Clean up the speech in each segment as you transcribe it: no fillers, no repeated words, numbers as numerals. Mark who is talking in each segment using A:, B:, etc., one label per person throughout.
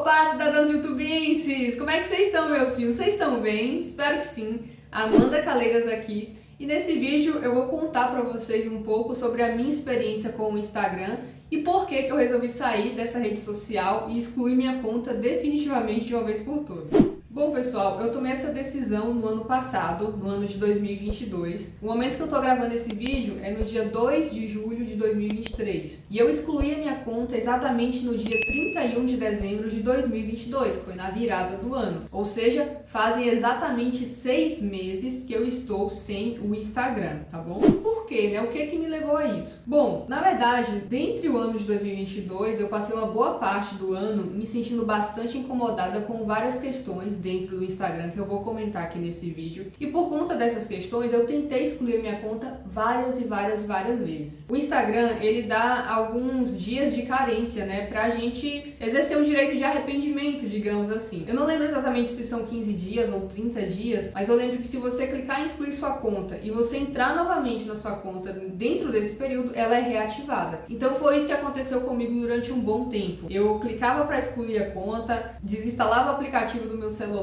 A: Opa, cidadãos youtubenses! Como é que vocês estão, meus filhos? Vocês estão bem? Espero que sim. Amanda Caleiras aqui. E nesse vídeo eu vou contar para vocês um pouco sobre a minha experiência com o Instagram e por que eu resolvi sair dessa rede social e excluir minha conta definitivamente de uma vez por todas. Bom, pessoal, eu tomei essa decisão no ano passado, no ano de 2022. O momento que eu tô gravando esse vídeo é no dia 2 de julho de 2023. E eu excluí a minha conta exatamente no dia 31 de dezembro de 2022, que foi na virada do ano. Ou seja, fazem exatamente 6 meses que eu estou sem o Instagram, tá bom? Por quê, né? O que que me levou a isso? Bom, na verdade, dentre o ano de 2022, eu passei uma boa parte do ano me sentindo bastante incomodada com várias questões dentro do Instagram que eu vou comentar aqui nesse vídeo. E por conta dessas questões, eu tentei excluir minha conta várias vezes. O Instagram, ele dá alguns dias de carência, né, pra gente exercer o direito de arrependimento, digamos assim. Eu não lembro exatamente se são 15 dias ou 30 dias, mas eu lembro que se você clicar em excluir sua conta e você entrar novamente na sua conta dentro desse período, ela é reativada. Então foi isso que aconteceu comigo durante um bom tempo. Eu clicava para excluir a conta, desinstalava o aplicativo do meu celular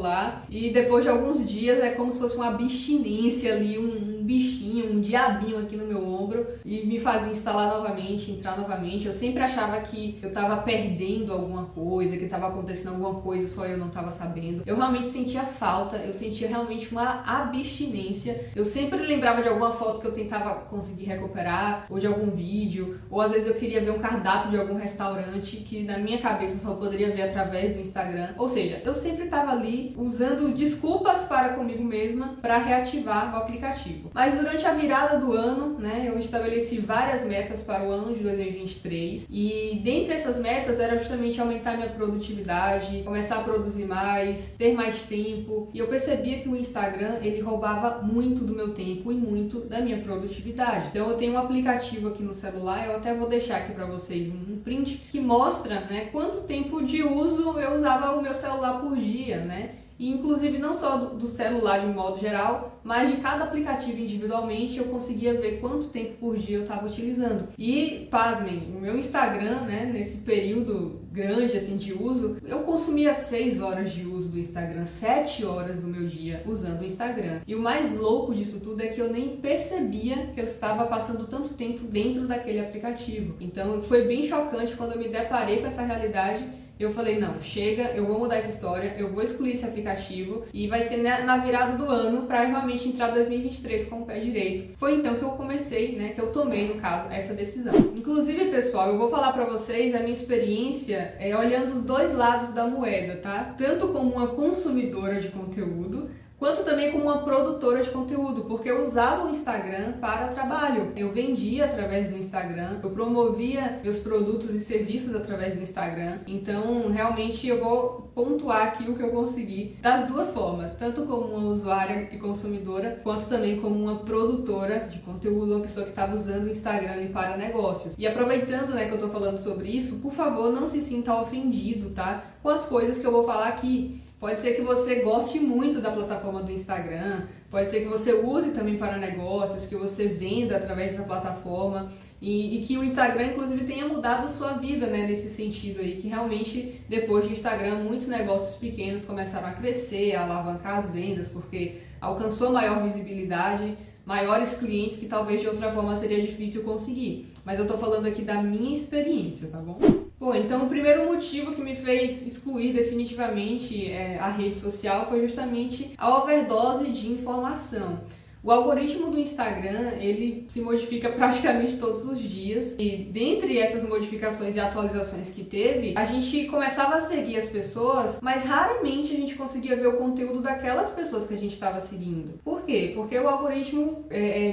A: e depois de alguns dias é como se fosse uma abstinência ali, um bichinho, um diabinho aqui no meu ombro e me fazia instalar novamente, entrar novamente. Eu sempre achava que eu tava perdendo alguma coisa, que tava acontecendo alguma coisa, só eu não tava sabendo. Eu realmente sentia falta, eu sentia realmente uma abstinência. Eu sempre lembrava de alguma foto que eu tentava conseguir recuperar, ou de algum vídeo, ou às vezes eu queria ver um cardápio de algum restaurante que na minha cabeça eu só poderia ver através do Instagram. Ou seja, eu sempre tava ali usando desculpas para comigo mesma para reativar o aplicativo. Mas durante a virada do ano, né, eu estabeleci várias metas para o ano de 2023 e dentre essas metas era justamente aumentar minha produtividade, começar a produzir mais, ter mais tempo, e eu percebia que o Instagram ele roubava muito do meu tempo e muito da minha produtividade. Então eu tenho um aplicativo aqui no celular, eu até vou deixar aqui para vocês um print que mostra, né, quanto tempo de uso eu usava o meu celular por dia, né? E inclusive não só do celular de modo geral, mas de cada aplicativo individualmente eu conseguia ver quanto tempo por dia eu estava utilizando. E, pasmem, o meu Instagram, né, nesse período grande assim de uso, eu consumia 6 horas de uso do Instagram, 7 horas do meu dia usando o Instagram. E o mais louco disso tudo é que eu nem percebia que eu estava passando tanto tempo dentro daquele aplicativo. Então foi bem chocante quando eu me deparei com essa realidade. Eu falei, não, chega, eu vou mudar essa história, eu vou excluir esse aplicativo e vai ser na virada do ano para realmente entrar 2023 com o pé direito. Foi então que eu comecei, né, que eu tomei, no caso, essa decisão. Inclusive, pessoal, eu vou falar para vocês a minha experiência olhando os dois lados da moeda, tá? Tanto como uma consumidora de conteúdo, quanto também como uma produtora de conteúdo, porque eu usava o Instagram para trabalho. Eu vendia através do Instagram, eu promovia meus produtos e serviços através do Instagram. Então, realmente, eu vou pontuar aqui o que eu consegui das duas formas, tanto como uma usuária e consumidora, quanto também como uma produtora de conteúdo, uma pessoa que estava usando o Instagram para negócios. E aproveitando, né, que eu tô falando sobre isso, por favor, não se sinta ofendido, tá? Com as coisas que eu vou falar aqui. Pode ser que você goste muito da plataforma do Instagram, pode ser que você use também para negócios, que você venda através dessa plataforma e que o Instagram, inclusive, tenha mudado sua vida, né, nesse sentido aí, que realmente, depois do Instagram, muitos negócios pequenos começaram a crescer, a alavancar as vendas, porque alcançou maior visibilidade, maiores clientes que talvez de outra forma seria difícil conseguir. Mas eu tô falando aqui da minha experiência, tá bom? Bom, então o primeiro motivo que me fez excluir definitivamente a rede social foi justamente a overdose de informação. O algoritmo do Instagram, ele se modifica praticamente todos os dias e dentre essas modificações e atualizações que teve, a gente começava a seguir as pessoas, mas raramente a gente conseguia ver o conteúdo daquelas pessoas que a gente estava seguindo. Por quê? Porque o algoritmo,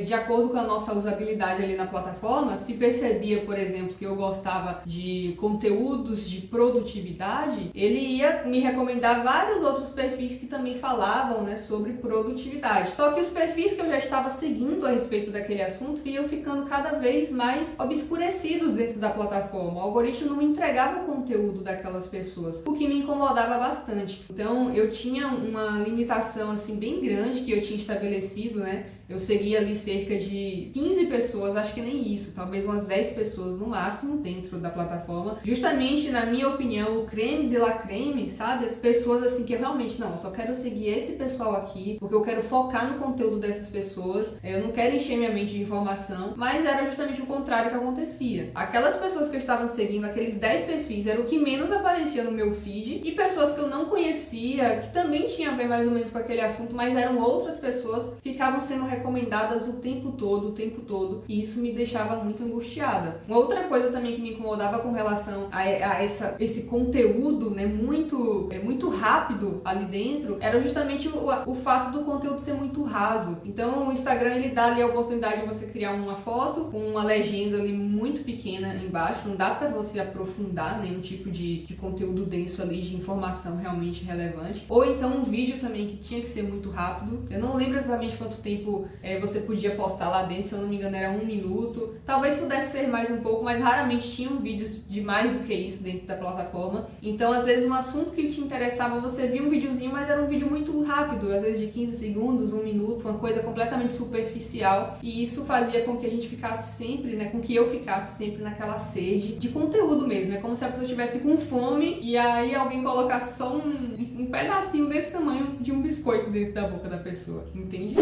A: de acordo com a nossa usabilidade ali na plataforma, se percebia, por exemplo, que eu gostava de conteúdos de produtividade, ele ia me recomendar vários outros perfis que também falavam, né, sobre produtividade. Só que os perfis que eu já estava seguindo a respeito daquele assunto iam ficando cada vez mais obscurecidos dentro da plataforma. O algoritmo não me entregava o conteúdo daquelas pessoas, o que me incomodava bastante. Então eu tinha uma limitação assim bem grande que eu tinha estabelecido estabelecido, né? Eu segui ali cerca de 15 pessoas, acho que nem isso, talvez umas 10 pessoas no máximo dentro da plataforma. Justamente, na minha opinião, o creme de la creme, sabe? As pessoas assim que eu realmente, não, eu só quero seguir esse pessoal aqui, porque eu quero focar no conteúdo dessas pessoas, eu não quero encher minha mente de informação, mas era justamente o contrário que acontecia. Aquelas pessoas que eu estava seguindo, aqueles 10 perfis, era o que menos aparecia no meu feed, e pessoas que eu não conhecia, que também tinham a ver mais ou menos com aquele assunto, mas eram outras pessoas, ficavam sendo recomendadas o tempo todo, e isso me deixava muito angustiada. Uma outra coisa também que me incomodava com relação a esse conteúdo, né, muito rápido ali dentro, era justamente o fato do conteúdo ser muito raso. Então o Instagram, ele dá ali a oportunidade de você criar uma foto com uma legenda ali muito pequena embaixo, não dá pra você aprofundar nenhum tipo de conteúdo denso ali, de informação realmente relevante. Ou então um vídeo também que tinha que ser muito rápido. Eu não lembro exatamente quanto tempo você podia postar lá dentro, se eu não me engano era 1 minuto. Talvez pudesse ser mais um pouco, mas raramente tinham vídeos de mais do que isso dentro da plataforma. Então às vezes um assunto que te interessava, você via um videozinho, mas era um vídeo muito rápido, às vezes de 15 segundos, 1 minuto, uma coisa completamente superficial. E isso fazia com que a gente ficasse sempre, né, com que eu ficasse sempre naquela sede de conteúdo mesmo. É como se a pessoa estivesse com fome e aí alguém colocasse só um pedacinho desse tamanho de um biscoito dentro da boca da pessoa, entende?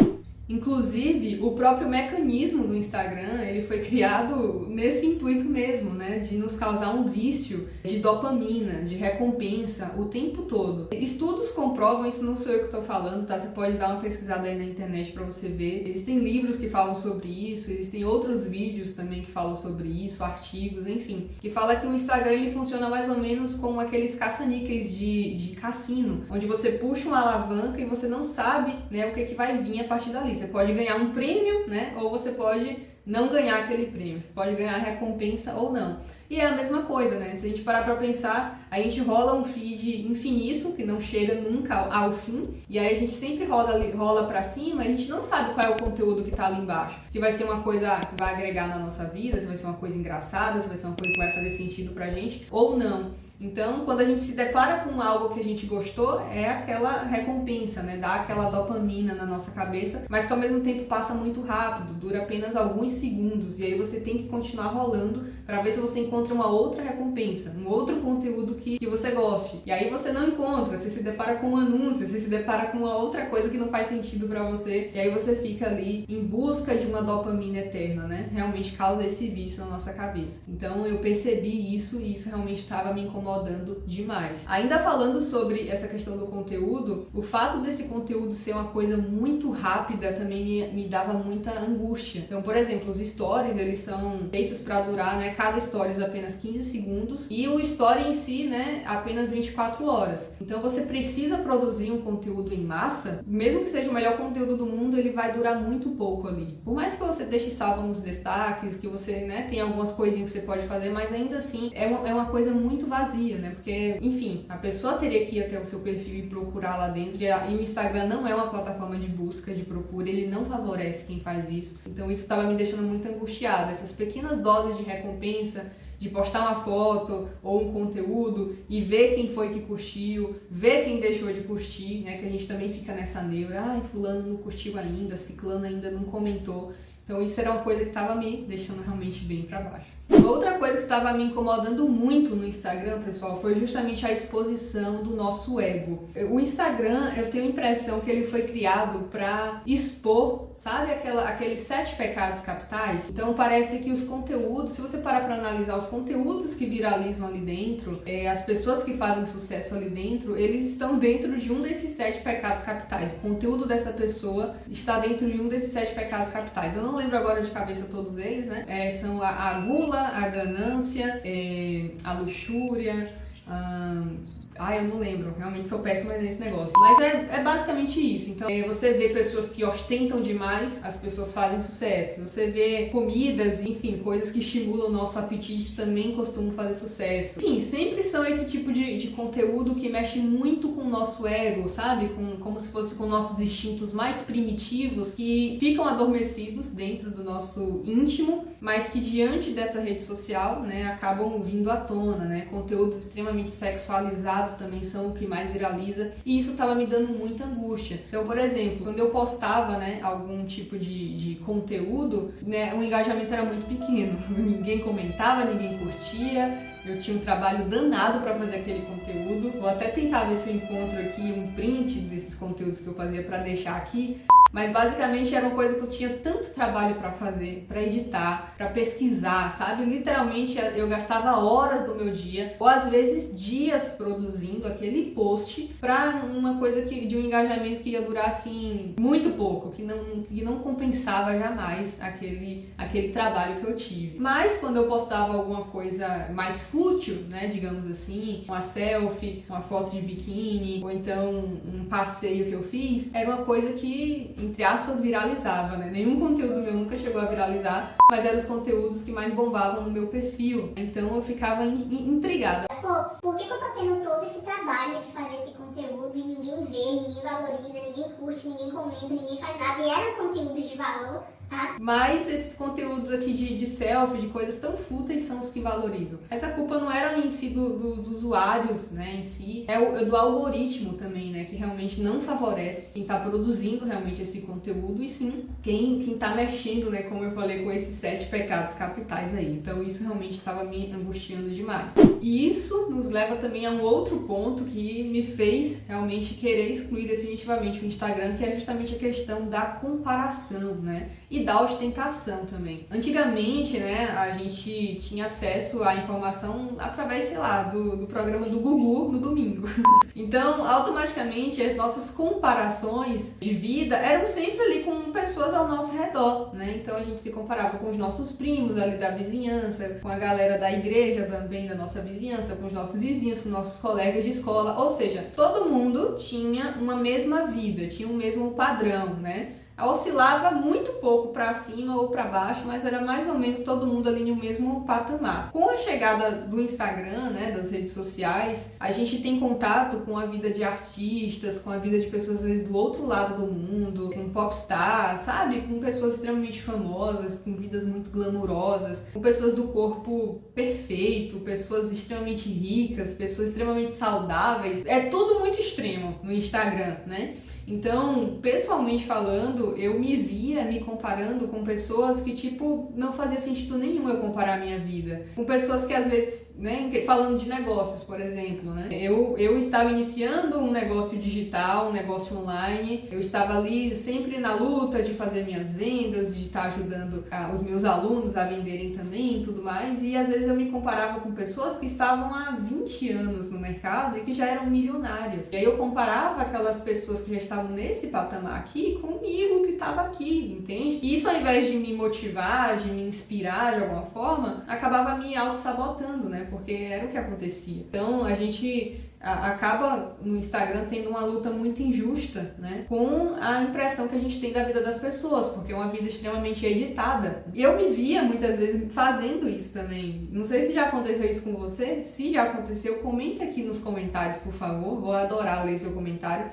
A: Inclusive, o próprio mecanismo do Instagram, ele foi criado nesse intuito mesmo, né? De nos causar um vício de dopamina, de recompensa o tempo todo. Estudos comprovam, isso não sou eu que estou falando, tá? Você pode dar uma pesquisada aí na internet para você ver. Existem livros que falam sobre isso, existem outros vídeos também que falam sobre isso, artigos, enfim. Que fala que o Instagram, ele funciona mais ou menos como aqueles caça-níqueis de cassino, onde você puxa uma alavanca e você não sabe, né, o que vai vir a partir dali. Você pode ganhar um prêmio, né? Ou você pode não ganhar aquele prêmio. Você pode ganhar recompensa ou não. E é a mesma coisa, né? Se a gente parar pra pensar, a gente rola um feed infinito, que não chega nunca ao fim, e aí a gente sempre rola pra cima, e a gente não sabe qual é o conteúdo que tá ali embaixo. Se vai ser uma coisa que vai agregar na nossa vida, se vai ser uma coisa engraçada, se vai ser uma coisa que vai fazer sentido pra gente, ou não. Então, quando a gente se depara com algo que a gente gostou, é aquela recompensa, né? Dá aquela dopamina na nossa cabeça, mas que ao mesmo tempo passa muito rápido, dura apenas alguns segundos, e aí você tem que continuar rolando para ver se você encontra uma outra recompensa, um outro conteúdo que você goste. E aí você não encontra, você se depara com um anúncio, você se depara com uma outra coisa que não faz sentido para você, e aí você fica ali em busca de uma dopamina eterna, né? Realmente causa esse vício na nossa cabeça. Então eu percebi isso e isso realmente estava me incomodando demais. Ainda falando sobre essa questão do conteúdo, o fato desse conteúdo ser uma coisa muito rápida também me dava muita angústia. Então, por exemplo, os stories, eles são feitos para durar, né, cada stories apenas 15 segundos e o story em si, né, apenas 24 horas. Então você precisa produzir um conteúdo em massa, mesmo que seja o melhor conteúdo do mundo, ele vai durar muito pouco ali. Por mais que você deixe salvo nos destaques, que você, né, tem algumas coisinhas que você pode fazer, mas ainda assim é uma coisa muito vazia, né? Porque, enfim, a pessoa teria que ir até o seu perfil e procurar lá dentro. E o Instagram não é uma plataforma de busca, de procura, ele não favorece quem faz isso. Então isso estava me deixando muito angustiada. Essas pequenas doses de recompensa, de postar uma foto ou um conteúdo e ver quem foi que curtiu, ver quem deixou de curtir, né? Que a gente também fica nessa neura, ai, fulano não curtiu ainda, ciclano ainda não comentou. Então isso era uma coisa que estava me deixando realmente bem para baixo. Outra coisa que estava me incomodando muito no Instagram, pessoal, foi justamente a exposição do nosso ego. O Instagram, eu tenho a impressão que ele foi criado para expor, sabe, aqueles 7 pecados capitais? Então parece que os conteúdos, se você parar para analisar os conteúdos que viralizam ali dentro, as pessoas que fazem sucesso ali dentro, eles estão dentro de um desses 7 pecados capitais. O conteúdo dessa pessoa está dentro de um desses 7 pecados capitais. Eu não lembro agora de cabeça todos eles, né? São a gula, a ganância, a luxúria, eu não lembro, realmente sou péssima nesse negócio. Mas é basicamente isso. Então, você vê pessoas que ostentam demais, as pessoas fazem sucesso. Você vê comidas, enfim, coisas que estimulam o nosso apetite também costumam fazer sucesso. Enfim, sempre são esse tipo de conteúdo que mexe muito com o nosso ego, sabe? Como se fosse com nossos instintos mais primitivos que ficam adormecidos dentro do nosso íntimo, mas que diante dessa rede social, né, acabam vindo à tona, né? Conteúdos extremamente sexualizados pecados também são o que mais viraliza, e isso estava me dando muita angústia. Então, por exemplo, quando eu postava, né, algum tipo de conteúdo, né, o engajamento era muito pequeno, ninguém comentava, ninguém curtia. Eu tinha um trabalho danado para fazer aquele conteúdo. Vou até tentar ver se eu encontro aqui um print desses conteúdos que eu fazia para deixar aqui. Mas basicamente era uma coisa que eu tinha tanto trabalho para fazer, para editar, para pesquisar, sabe? Literalmente eu gastava horas do meu dia, ou às vezes dias produzindo aquele post para uma coisa de um engajamento que ia durar assim muito pouco, que não compensava jamais aquele trabalho que eu tive. Mas quando eu postava alguma coisa mais fútil, né, digamos assim, uma selfie, uma foto de biquíni, ou então um passeio que eu fiz, era uma coisa que, entre aspas, viralizava, né? Nenhum conteúdo meu nunca chegou a viralizar, mas eram os conteúdos que mais bombavam no meu perfil. Então eu ficava intrigada.
B: Pô, por que eu tô tendo todo esse trabalho de fazer esse conteúdo e ninguém vê, ninguém valoriza, ninguém curte, ninguém comenta, ninguém faz nada? E eram conteúdos de valor, tá?
A: Mas esses conteúdos aqui de selfie, de coisas tão fúteis, são os que valorizam. Essa culpa não era em si dos usuários, né, em si, é do algoritmo também, né, que realmente não favorece quem tá produzindo realmente esse conteúdo, e sim quem tá mexendo, né, como eu falei, com esses 7 pecados capitais aí. Então isso realmente estava me angustiando demais. E isso nos leva também a um outro ponto que me fez realmente querer excluir definitivamente o Instagram, que é justamente a questão da comparação, né, e da ostentação também. Antigamente, né, a gente tinha acesso à informação através, sei lá, do programa do Gugu no domingo. Então, automaticamente, as nossas comparações de vida eram sempre ali com pessoas ao nosso redor, né? Então, a gente se comparava com os nossos primos ali da vizinhança, com a galera da igreja também da nossa vizinhança, com os nossos vizinhos, com nossos colegas de escola. Ou seja, todo mundo tinha uma mesma vida, tinha um mesmo padrão, né? Oscilava muito pouco para cima ou para baixo, mas era mais ou menos todo mundo ali no mesmo patamar. Com a chegada do Instagram, né, das redes sociais, a gente tem contato com a vida de artistas, com a vida de pessoas às vezes do outro lado do mundo, com popstars, sabe? Com pessoas extremamente famosas, com vidas muito glamourosas, com pessoas do corpo perfeito, pessoas extremamente ricas, pessoas extremamente saudáveis. É tudo muito extremo no Instagram, né? Então, pessoalmente falando, eu me via me comparando com pessoas que, tipo, não fazia sentido nenhum eu comparar a minha vida. Com pessoas que, às vezes, né, falando de negócios, por exemplo, né? Eu estava iniciando um negócio digital, um negócio online. Eu estava ali sempre na luta de fazer minhas vendas, de estar ajudando os meus alunos a venderem também e tudo mais. E, às vezes, eu me comparava com pessoas que estavam há 20 anos no mercado e que já eram milionárias. E aí eu comparava aquelas pessoas que já estavam nesse patamar aqui comigo que estava aqui, entende? E isso, ao invés de me motivar, de me inspirar de alguma forma, acabava me auto-sabotando, né? Porque era o que acontecia. Então a gente acaba no Instagram tendo uma luta muito injusta, né, com a impressão que a gente tem da vida das pessoas, porque é uma vida extremamente editada. E eu me via muitas vezes fazendo isso também. Não sei se já aconteceu isso com você. Se já aconteceu, comenta aqui nos comentários, por favor. Vou adorar ler seu comentário.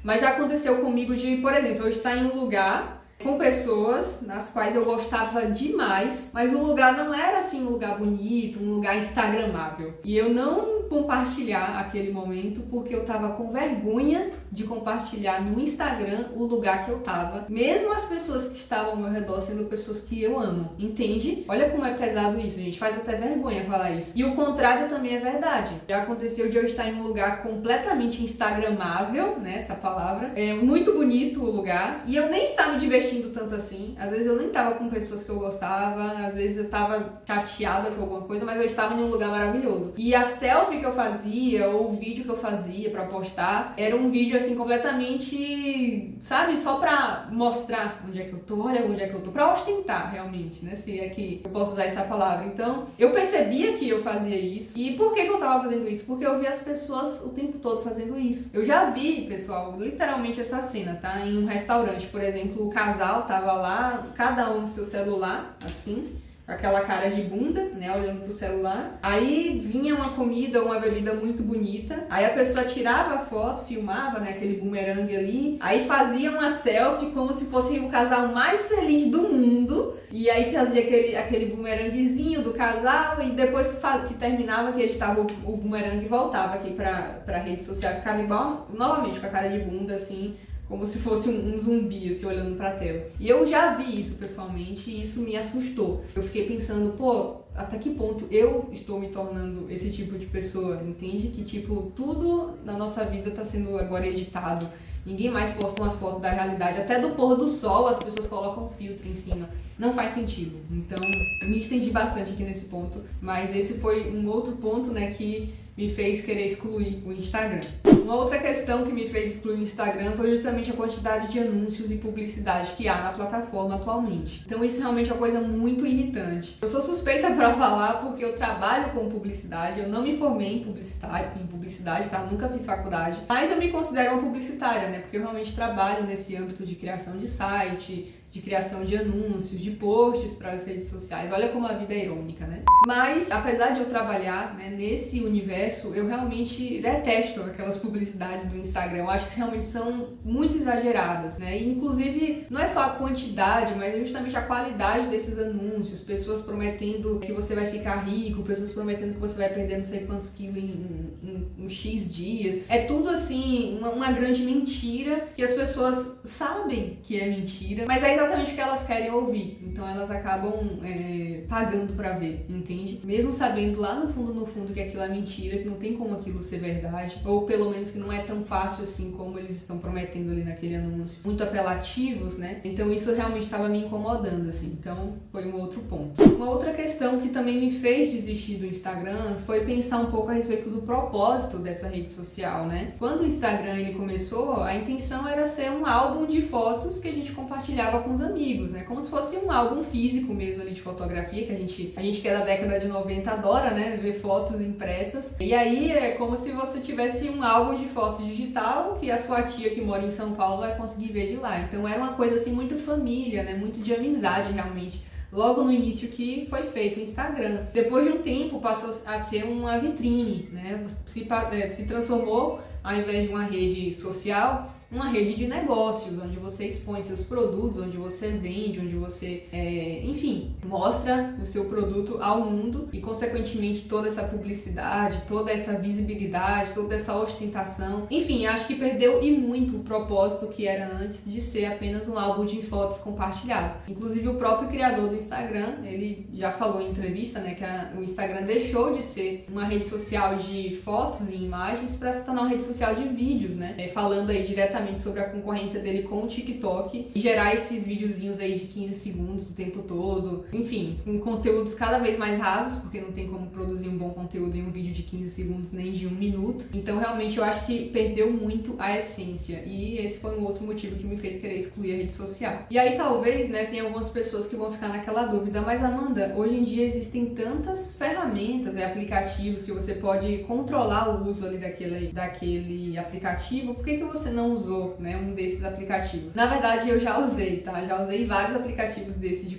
A: Mas já aconteceu comigo de, por exemplo, eu estar em um lugar com pessoas nas quais eu gostava demais, mas o lugar não era assim um lugar bonito, um lugar instagramável. E eu não compartilhar aquele momento porque eu tava com vergonha de compartilhar no Instagram o lugar que eu tava, mesmo as pessoas que estavam ao meu redor sendo pessoas que eu amo, entende? Olha como é pesado isso, gente, faz até vergonha falar isso. E o contrário também é verdade. Já aconteceu de eu estar em um lugar completamente instagramável, né, essa palavra, é muito bonito o lugar, e eu nem estava me divertindo tanto assim. Às vezes eu nem tava com pessoas que eu gostava, às vezes eu tava chateada com alguma coisa, mas eu estava em um lugar maravilhoso. E a selfie que eu fazia, ou o vídeo que eu fazia pra postar, era um vídeo assim completamente, sabe, só pra mostrar onde é que eu tô, olha onde é que eu tô, pra ostentar realmente, né, se é que eu posso usar essa palavra. Então, eu percebia que eu fazia isso. E por que eu tava fazendo isso? Porque eu via as pessoas o tempo todo fazendo isso. Eu já vi, pessoal, literalmente essa cena, tá? Em um restaurante, por exemplo, o casal tava lá, cada um no seu celular, assim, com aquela cara de bunda, né, olhando pro celular. Aí vinha uma comida ou uma bebida muito bonita, aí a pessoa tirava a foto, filmava, né, aquele bumerangue ali, aí fazia uma selfie como se fosse o casal mais feliz do mundo, e aí fazia aquele bumeranguezinho do casal, e depois que terminava, que editava o bumerangue, voltava aqui pra rede social, ficava igual, novamente, com a cara de bunda, assim, como se fosse um zumbi, assim, olhando pra tela. E eu já vi isso pessoalmente e isso me assustou. Eu fiquei pensando, pô, até que ponto eu estou me tornando esse tipo de pessoa, entende? Que, tipo, tudo na nossa vida tá sendo agora editado. Ninguém mais posta uma foto da realidade. Até do pôr do sol as pessoas colocam um filtro em cima. Não faz sentido. Então, me estendi bastante aqui nesse ponto. Mas esse foi um outro ponto, né, que me fez querer excluir o Instagram. Uma outra questão que me fez excluir o Instagram foi justamente a quantidade de anúncios e publicidade que há na plataforma atualmente. Então isso realmente é uma coisa muito irritante. Eu sou suspeita para falar porque eu trabalho com publicidade, eu não me formei em publicidade, tá? Nunca fiz faculdade, mas eu me considero uma publicitária, né? Porque eu realmente trabalho nesse âmbito de criação de site, de criação de anúncios, de posts para as redes sociais. Olha como a vida é irônica, né? Mas, apesar de eu trabalhar, né, nesse universo, eu realmente detesto aquelas publicidades do Instagram. Eu acho que realmente são muito exageradas, né? E, inclusive, não é só a quantidade, mas é justamente a qualidade desses anúncios. Pessoas prometendo que você vai ficar rico, pessoas prometendo que você vai perder não sei quantos quilos em X dias. É tudo, assim, uma grande mentira que as pessoas sabem que é mentira, mas é exatamente o que elas querem ouvir, então elas acabam pagando pra ver, entende? Mesmo sabendo lá no fundo que aquilo é mentira, que não tem como aquilo ser verdade, ou pelo menos que não é tão fácil assim como eles estão prometendo ali naquele anúncio, muito apelativos, né? Então isso realmente estava me incomodando, assim, então foi um outro ponto. Uma outra questão que também me fez desistir do Instagram foi pensar um pouco a respeito do propósito dessa rede social, né? Quando o Instagram ele começou, a intenção era ser um álbum de fotos que a gente compartilhava com os amigos, né? Como se fosse um álbum físico mesmo ali de fotografia, que a gente que é da década de 90 adora, né? Ver fotos impressas. E aí é como se você tivesse um álbum de fotos digital que a sua tia que mora em São Paulo vai conseguir ver de lá. Então era uma coisa assim muito família, né? Muito de amizade realmente. Logo no início que foi feito o Instagram. Depois de um tempo passou a ser uma vitrine, né? Se transformou, ao invés de uma rede social, uma rede de negócios, onde você expõe seus produtos, onde você vende, onde você, enfim, mostra o seu produto ao mundo e, consequentemente, toda essa publicidade, toda essa visibilidade, toda essa ostentação. Enfim, acho que perdeu e muito o propósito que era antes de ser apenas um álbum de fotos compartilhado. Inclusive, o próprio criador do Instagram, ele já falou em entrevista, né, que o Instagram deixou de ser uma rede social de fotos e imagens para se tornar uma rede social de vídeos, né, falando aí diretamente sobre a concorrência dele com o TikTok e gerar esses videozinhos aí de 15 segundos o tempo todo, enfim, com conteúdos cada vez mais rasos, porque não tem como produzir um bom conteúdo em um vídeo de 15 segundos nem de 1 minuto. Então realmente eu acho que perdeu muito a essência e esse foi um outro motivo que me fez querer excluir a rede social. E aí talvez, né, tem algumas pessoas que vão ficar naquela dúvida, mas Amanda, hoje em dia existem tantas ferramentas e aplicativos que você pode controlar o uso ali daquele aplicativo, por que você não usou, né, um desses aplicativos? Na verdade eu já usei, tá? Já usei vários aplicativos desses de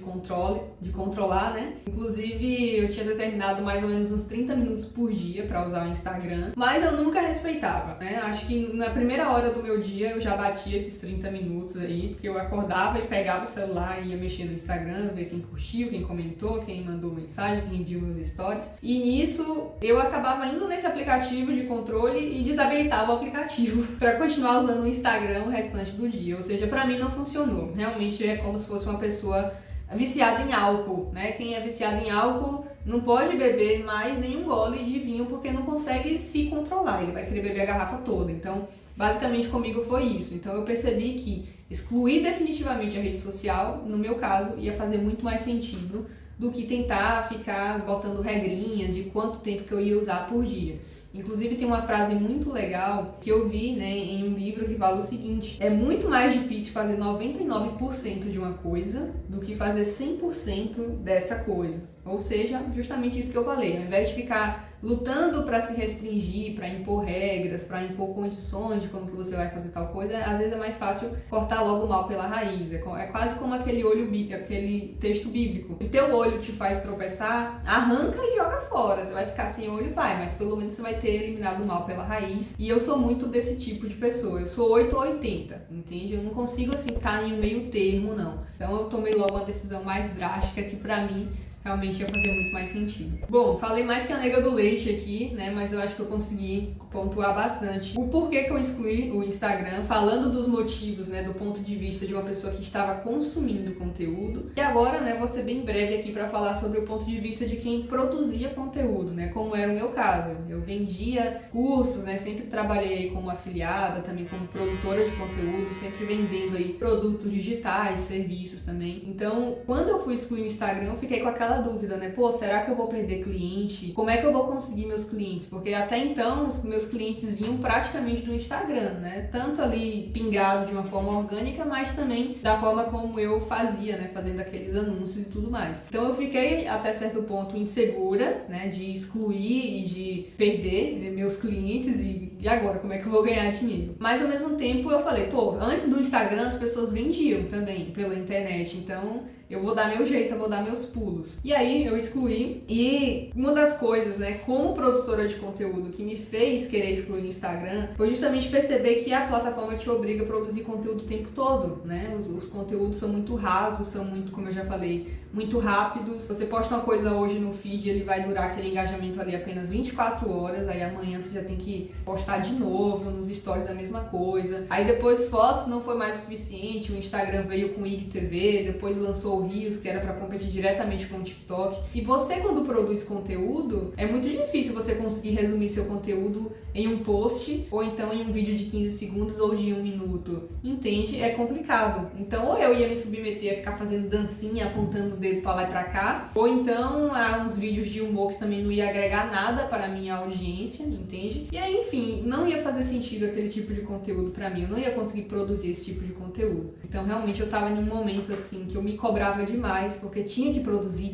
A: controlar, né? Inclusive eu tinha determinado mais ou menos uns 30 minutos por dia para usar o Instagram, mas eu nunca respeitava, né? Acho que na primeira hora do meu dia eu já batia esses 30 minutos aí, porque eu acordava e pegava o celular e ia mexer no Instagram, ver quem curtiu, quem comentou, quem mandou mensagem, quem viu meus stories. E nisso eu acabava indo nesse aplicativo de controle e desabilitava o aplicativo para continuar usando o Instagram o restante do dia. Ou seja, pra mim não funcionou. Realmente é como se fosse uma pessoa viciada em álcool, né? Quem é viciado em álcool não pode beber mais nenhum gole de vinho porque não consegue se controlar. Ele vai querer beber a garrafa toda. Então, basicamente comigo foi isso. Então eu percebi que excluir definitivamente a rede social, no meu caso, ia fazer muito mais sentido do que tentar ficar botando regrinha de quanto tempo que eu ia usar por dia. Inclusive tem uma frase muito legal que eu vi, né, em um livro que fala o seguinte: é muito mais difícil fazer 99% de uma coisa do que fazer 100% dessa coisa. Ou seja, justamente isso que eu falei, ao invés de ficar lutando para se restringir, para impor regras, para impor condições de como que você vai fazer tal coisa, às vezes é mais fácil cortar logo o mal pela raiz. É quase como aquele texto bíblico. Se teu olho te faz tropeçar, arranca e joga fora. Você vai ficar sem olho, vai, mas pelo menos você vai ter eliminado o mal pela raiz. E eu sou muito desse tipo de pessoa. Eu sou 8 ou 80, entende? Eu não consigo assim estar em um meio termo, não. Então eu tomei logo uma decisão mais drástica que pra mim realmente ia fazer muito mais sentido. Bom, falei mais que a nega do leite aqui, né? Mas eu acho que eu consegui pontuar bastante o porquê que eu excluí o Instagram, falando dos motivos, né? Do ponto de vista de uma pessoa que estava consumindo conteúdo. E agora, né? Vou ser bem breve aqui para falar sobre o ponto de vista de quem produzia conteúdo, né? Como era o meu caso. Eu vendia cursos, né? Sempre trabalhei como afiliada, também como produtora de conteúdo, sempre vendendo aí produtos digitais, serviços também. Então, quando eu fui excluir o Instagram, eu fiquei com aquela dúvida, né? Pô, será que eu vou perder cliente? Como é que eu vou conseguir meus clientes? Porque até então os meus clientes vinham praticamente do Instagram, né? Tanto ali pingado de uma forma orgânica, mas também da forma como eu fazia, né? Fazendo aqueles anúncios e tudo mais. Então eu fiquei até certo ponto insegura, né? De excluir e de perder, né, meus clientes e agora, como é que eu vou ganhar dinheiro? Mas ao mesmo tempo eu falei, pô, antes do Instagram as pessoas vendiam também pela internet, então eu vou dar meu jeito, eu vou dar meus pulos. E aí eu excluí, e uma das coisas, né, como produtora de conteúdo que me fez querer excluir o Instagram foi justamente perceber que a plataforma te obriga a produzir conteúdo o tempo todo, né? Os conteúdos são muito rasos, são muito, como eu já falei, muito rápidos. Você posta uma coisa hoje no feed, ele vai durar aquele engajamento ali apenas 24 horas, aí amanhã você já tem que postar de novo, nos stories a mesma coisa. Aí depois fotos não foi mais suficiente, o Instagram veio com o IGTV, depois lançou o Reels, que era para competir diretamente com o TikTok. E você, quando produz conteúdo, é muito difícil você conseguir resumir seu conteúdo em um post, ou então em um vídeo de 15 segundos ou de 1 minuto. Entende? É complicado. Então, ou eu ia me submeter a ficar fazendo dancinha, apontando o dedo pra lá e pra cá, ou então a uns vídeos de humor que também não ia agregar nada para a minha audiência, entende? E aí, enfim, não ia fazer sentido aquele tipo de conteúdo pra mim, eu não ia conseguir produzir esse tipo de conteúdo. Então, realmente, eu tava em um momento, assim, que eu me cobrava demais, porque tinha que produzir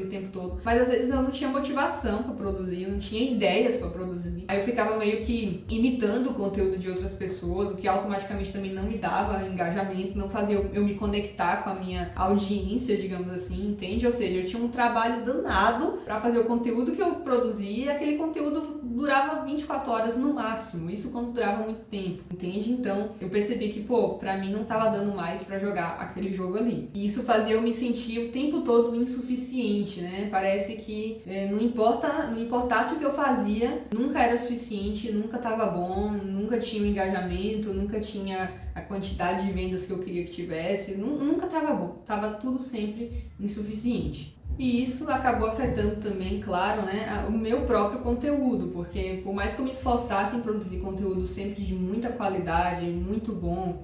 A: o tempo todo, mas às vezes eu não tinha motivação pra produzir, eu não tinha ideias pra produzir. Aí eu ficava meio que imitando o conteúdo de outras pessoas, o que automaticamente também não me dava engajamento, não fazia eu me conectar com a minha audiência, digamos assim, entende? Ou seja, eu tinha um trabalho danado pra fazer o conteúdo que eu produzia, e aquele conteúdo durava 24 horas no máximo, isso quando durava muito tempo, entende? Então, eu percebi que, pô, pra mim não tava dando mais pra jogar aquele jogo ali. E isso fazia eu me sentir o tempo todo insuficiente, né? Parece que não importasse o que eu fazia, nunca era suficiente, nunca tava bom, nunca tinha o engajamento, nunca tinha a quantidade de vendas que eu queria que tivesse, nunca tava bom, tava tudo sempre insuficiente. E isso acabou afetando também, claro, né, o meu próprio conteúdo, porque por mais que eu me esforçasse em produzir conteúdo sempre de muita qualidade, muito bom,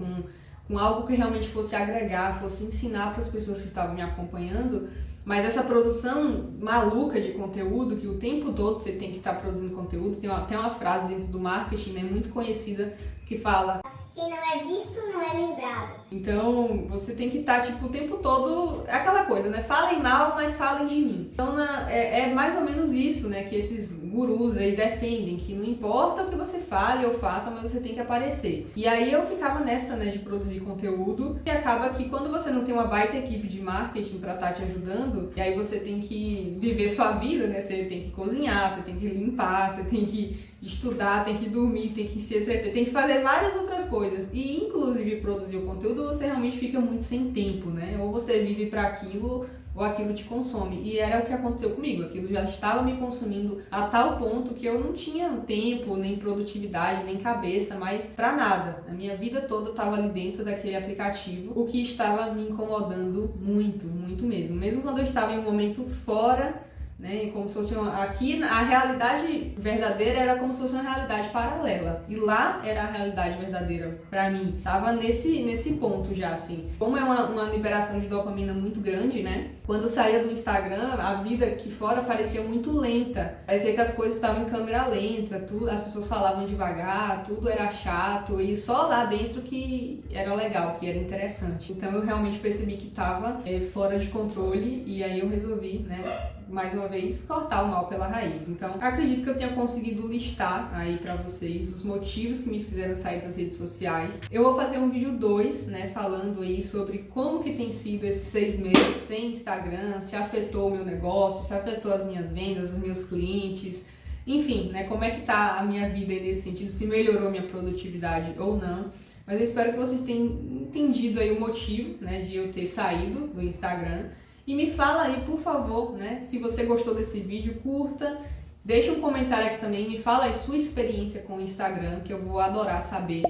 A: com algo que realmente fosse agregar, fosse ensinar para as pessoas que estavam me acompanhando, mas essa produção maluca de conteúdo, que o tempo todo você tem que estar produzindo conteúdo, tem até uma frase dentro do marketing, né, muito conhecida, que fala:
B: quem não é visto não é lembrado.
A: Então, você tem que estar, tipo, o tempo todo... É aquela coisa, né? Falem mal, mas falem de mim. Então, é mais ou menos isso, né? Que esses gurus aí defendem. Que não importa o que você fale ou faça, mas você tem que aparecer. E aí, eu ficava nessa, né? De produzir conteúdo. E acaba que quando você não tem uma baita equipe de marketing pra estar te ajudando, e aí você tem que viver sua vida, né? Você tem que cozinhar, você tem que limpar, você tem que estudar, tem que dormir, tem que se entreter, tem que fazer várias outras coisas. E, inclusive, produzir o conteúdo, você realmente fica muito sem tempo, né? Ou você vive para aquilo, ou aquilo te consome. E era o que aconteceu comigo. Aquilo já estava me consumindo a tal ponto que eu não tinha tempo, nem produtividade, nem cabeça, mais para nada. A minha vida toda estava ali dentro daquele aplicativo, o que estava me incomodando muito, muito mesmo. Mesmo quando eu estava em um momento fora, né, como se fosse aqui a realidade verdadeira era como se fosse uma realidade paralela, e lá era a realidade verdadeira pra mim. Tava nesse ponto já, assim. Como é uma liberação de dopamina muito grande, né? Quando eu saía do Instagram, a vida aqui fora parecia muito lenta. Parecia que as coisas estavam em câmera lenta, tudo, as pessoas falavam devagar, tudo era chato, e só lá dentro que era legal, que era interessante. Então eu realmente percebi que tava fora de controle, e aí eu resolvi, né, mais uma vez, cortar o mal pela raiz. Então, acredito que eu tenha conseguido listar aí pra vocês os motivos que me fizeram sair das redes sociais. Eu vou fazer um vídeo 2, né, falando aí sobre como que tem sido esses 6 meses sem Instagram, se afetou o meu negócio, se afetou as minhas vendas, os meus clientes, enfim, né, como é que tá a minha vida aí nesse sentido, se melhorou minha produtividade ou não. Mas eu espero que vocês tenham entendido aí o motivo, né, de eu ter saído do Instagram. E me fala aí, por favor, né, se você gostou desse vídeo, curta, deixa um comentário aqui também, me fala aí sua experiência com o Instagram, que eu vou adorar saber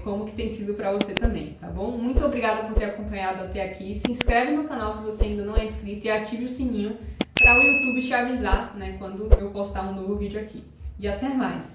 A: como que tem sido pra você também, tá bom? Muito obrigada por ter acompanhado até aqui. Se inscreve no canal se você ainda não é inscrito e ative o sininho para o YouTube te avisar, né, quando eu postar um novo vídeo aqui. E até mais!